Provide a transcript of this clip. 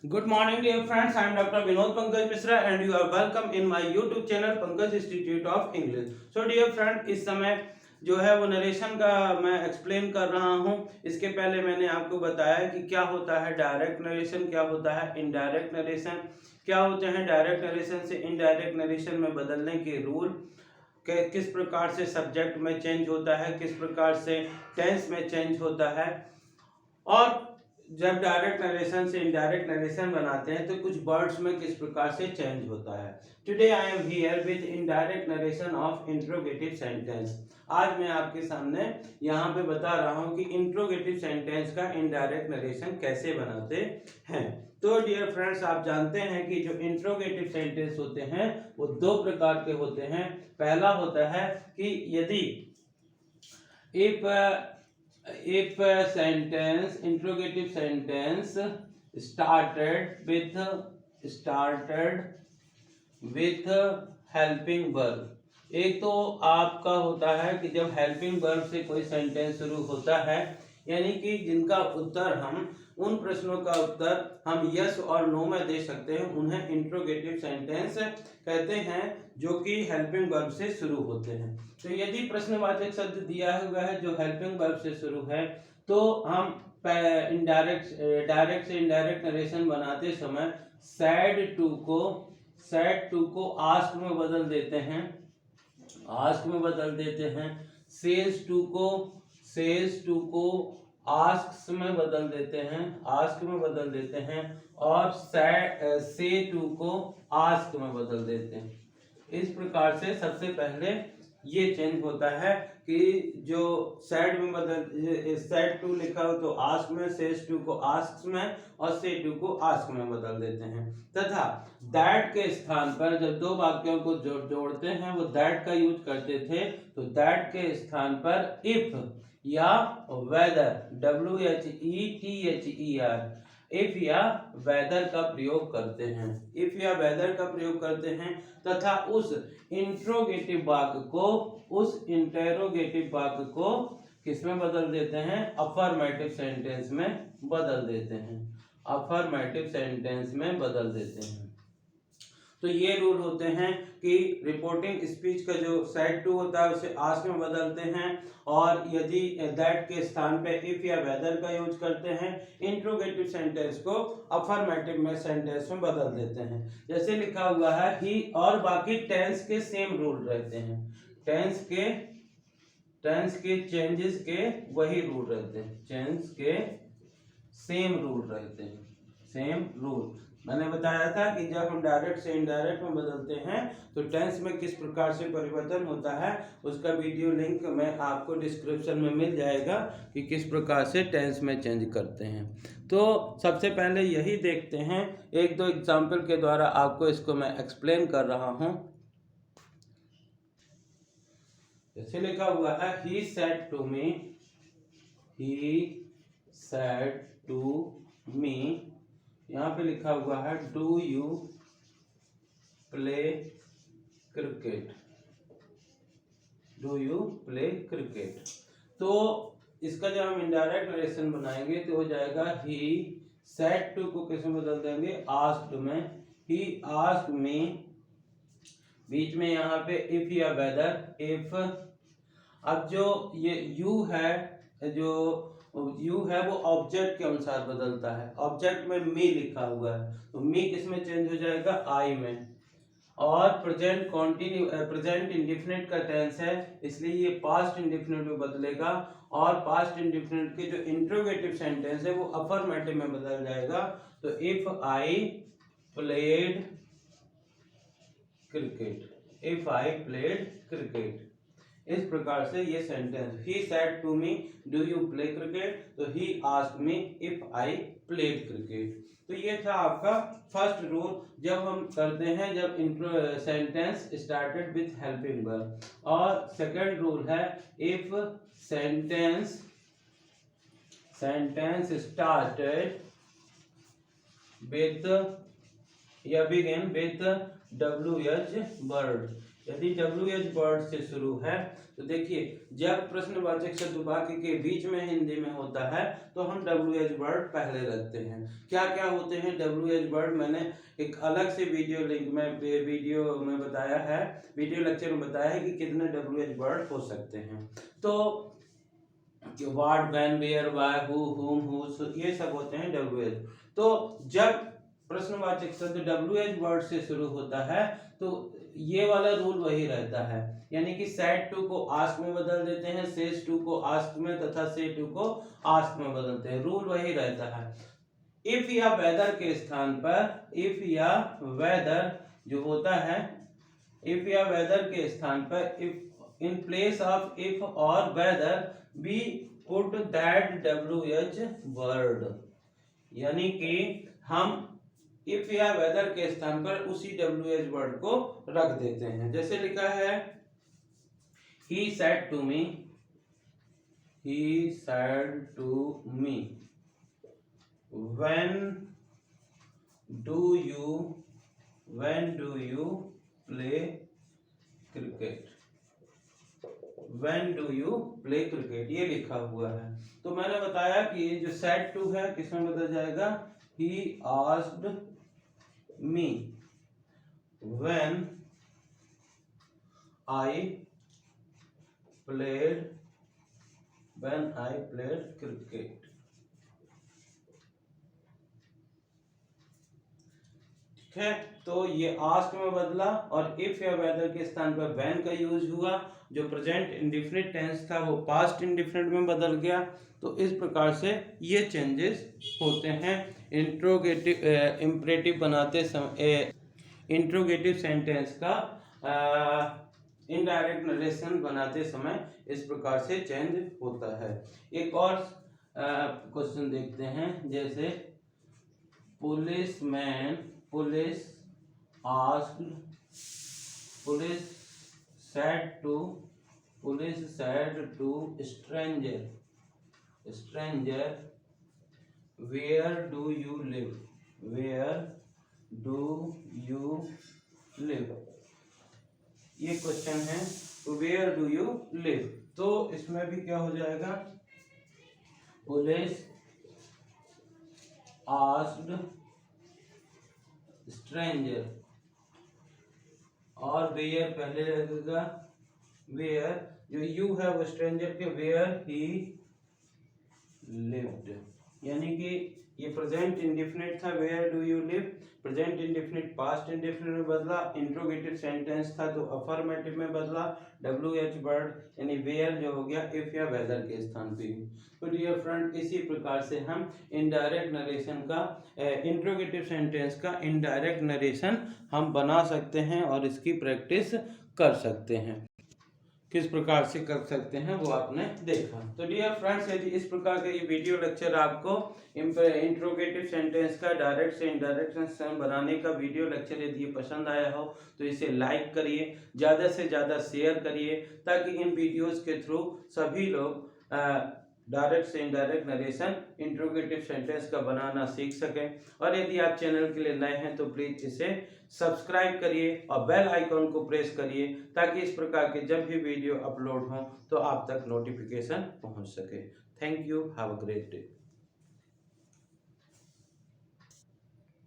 Good morning, dear friends. I am Dr. Vinod Pankaj Misra, and you are welcome in my YouTube channel Pankaj Institute of English. So, dear friend, इस समय जो है वो narration का मैं explain कर रहा हूँ। इसके पहले मैंने आपको बताया कि क्या होता है डायरेक्ट नरेशन, क्या होता है इनडायरेक्ट नरेशन, क्या होते हैं डायरेक्ट नरेशन से इनडायरेक्ट नरेशन में बदलने के रूल, किस प्रकार से सब्जेक्ट में चेंज होता है, किस प्रकार से टेंस में चेंज होता है, और जब डायरेक्ट नरेशन से इनडायरेक्ट नरेशन बनाते हैं तो कुछ वर्ड्स में किस प्रकार से चेंज होता है। Today I am here with indirect narration of interrogative sentence. आज मैं आपके सामने यहाँ पे बता रहा हूँ कि इंट्रोगेटिव सेंटेंस का इनडायरेक्ट नरेशन कैसे बनाते हैं। तो डियर फ्रेंड्स, आप जानते हैं कि जो इंट्रोगेटिव सेंटेंस होते हैं वो दो प्रकार के होते हैं। पहला होता है कि यदि if a sentence interrogative sentence started with helping verb। एक तो आपका होता है कि जब हेल्पिंग वर्ब से कोई सेंटेंस शुरू होता है, यानी कि जिनका उत्तर हम उन प्रश्नों का उत्तर हम यस और नो में दे सकते हैं, उन्हें इंट्रोगेटिव सेंटेंस कहते हैं, जो कि हेल्पिंग वर्ब से शुरू होते हैं। तो यदि प्रश्नवाचक शब्द दिया हुआ है जो हेल्पिंग वर्ब से शुरू है, तो हम डायरेक्ट से इनडायरेक्ट नरेशन बनाते समय सैड टू को आस्क में बदल देते हैं, सेज टू को आस्क में बदल देते हैं, और से टू को आस्क में बदल देते हैं। इस प्रकार से सबसे पहले ये चेंज होता है कि जो सैड में सैड टू लिखा हो तो आस्क में, सेज टू को आस्क में, और से टू को आस्क में बदल देते हैं। तथा दैट के स्थान पर जब दो वाक्यों को जोड़ते हैं वो दैट का यूज करते थे, तो दैट के स्थान पर इफ या वेदर, WHETHER, इफ या वेदर का प्रयोग करते हैं, तथा उस इंट्रोगेटिव वाक्य को किसमें बदल देते हैं, अफर्मेटिव सेंटेंस में बदल देते हैं। तो ये रूल होते हैं कि रिपोर्टिंग स्पीच का जो सेड टू होता है उसे आस्क में बदलते हैं, और यदि दैट के स्थान पे इफ या वेदर का यूज करते हैं, इंट्रोगेटिव सेंटेंस को अफर्मेटिव में सेंटेंस में बदल देते हैं। जैसे लिखा हुआ है ही, और बाकी टेंस के सेम रूल रहते हैं, टेंस के चेंजेस के वही रूल रहते हैं, टेंस के सेम रूल। मैंने बताया था कि जब हम डायरेक्ट से इनडायरेक्ट में बदलते हैं तो टेंस में किस प्रकार से परिवर्तन होता है, उसका वीडियो लिंक में आपको डिस्क्रिप्शन में मिल जाएगा कि किस प्रकार से टेंस में चेंज करते हैं। तो सबसे पहले यही देखते हैं, एक दो एग्जाम्पल के द्वारा आपको इसको मैं एक्सप्लेन कर रहा हूँ। जैसे लिखा हुआ है he said to me, यहाँ पे लिखा हुआ है डू यू प्ले क्रिकेट। तो इसका जब हम इनडायरेक्ट नरेशन बनाएंगे तो हो जाएगा ही सेड टू को किस में बदल देंगे, आस्क्ड में, ही आस्क्ड मी, बीच में यहाँ पे इफ या वेदर, इफ। अब जो ये यू है वो ऑब्जेक्ट के अनुसार बदलता है, ऑब्जेक्ट में मी लिखा हुआ है तो मी किसमें चेंज हो जाएगा, आई में। और प्रेजेंट इंडेफिनिट का टेंस है, इसलिए ये पास्ट इंडेफिनिट में बदलेगा, और पास्ट इंडेफिनिट के जो इंट्रोगेटिव सेंटेंस है वो अफर्मेटिव में बदल जाएगा। तो इफ आई प्लेड क्रिकेट, इस प्रकार से ये sentence, he said to me do you play cricket, तो he asked me if I played cricket. तो ये था आपका फर्स्ट रूल जब हम करते हैं जब sentence started with helping verb. और सेकंड रूल है इफ सेंटेंस स्टार्टेड विथ या बिगिन विथ WH वर्ड, यदि WH वर्ड से शुरू है तो देखिए जब प्रश्नवाचक शब्द वाक्य के बीच में हिंदी में होता है तो हम WH वर्ड पहले रखते हैं। क्या क्या होते हैं WH वर्ड, मैंने एक अलग से वीडियो लिंक में बताया है, वीडियो लेक्चर में बताया है कि कितने WH वर्ड हो सकते हैं। तो what, when, where, why, who, whom, whose, ये सब होते हैं WH। तो जब प्रश्नवाचक शब्द WH वर्ड से शुरू होता है तो ये वाला रूल वही रहता है, यानी कि सेड टू को आस्क में बदल देते हैं, सेज टू को आस्क में तथा से टू को आस्क में बदलते हैं, रूल वही रहता है। इफ या वेदर के स्थान पर इफ या वेदर जो होता है, इफ या वेदर के स्थान पर if in place of if और whether we put that WH word, यानी कि हम इफ या वेदर के स्थान पर उसी WH वर्ड को रख देते हैं। जैसे लिखा है he said to me, he said to me, when do you play cricket, when do you play cricket, ये लिखा हुआ है। तो मैंने बताया कि ये जो said to है किसमें बदल जाएगा, he asked me when I played cricket। ठीक है, तो ये आस्क में बदला और इफ या वेदर के स्थान पर व्हेन का यूज हुआ, जो प्रेजेंट इंडेफिनिट टेंस था वो पास्ट इंडेफिनिट में बदल गया। तो इस प्रकार से ये चेंजेस होते हैं इंट्रोगेटिव इंपरेटिव बनाते समय, इंट्रोगेटिव सेंटेंस का इनडायरेक्ट नरेशन बनाते समय इस प्रकार से चेंज होता है। एक और क्वेश्चन देखते हैं, जैसे police said to stranger where do you live, ये क्वेश्चन है। तो वेयर डू यू लिव, तो इसमें भी क्या हो जाएगा, पुलिस आस्क्ड स्ट्रेंजर और वेयर पहले लगेगा, वेयर जो यू है वो स्ट्रेंजर के वेयर ही लिव्ड, यानी कि ये प्रेजेंट इंडेफिनिट था where do you live, present indefinite past indefinite में बदला, इंट्रोगेटिव सेंटेंस था तो अफर्मेटिव में बदला, WH वर्ड यानी वेयर जो हो गया इफ या वेदर के स्थान पे। तो डियर फ्रेंड, इसी प्रकार से हम इनडायरेक्ट नरेशन का इंट्रोगेटिव सेंटेंस का इनडायरेक्ट नरेशन हम बना सकते हैं और इसकी प्रैक्टिस कर सकते हैं। किस प्रकार से कर सकते हैं वो आपने देखा। तो डियर फ्रेंड्स, यदि इस प्रकार का ये वीडियो लेक्चर आपको इंट्रोगेटिव सेंटेंस का डायरेक्ट से इंडायरेक्ट सेंटेंस बनाने का वीडियो लेक्चर यदि पसंद आया हो तो इसे लाइक करिए, ज़्यादा से ज़्यादा शेयर करिए, ताकि इन वीडियोस के थ्रू सभी लोग डायरेक्ट से इनडायरेक्ट नरेशन इंट्रोगेटिव सेंटेंस का बनाना सीख सकें। और यदि आप चैनल के लिए नए हैं तो प्लीज़ इसे सब्सक्राइब करिए और बेल आइकॉन को प्रेस करिए, ताकि इस प्रकार के जब भी वीडियो अपलोड हों तो आप तक नोटिफिकेशन पहुंच सके। Thank you, have a great day.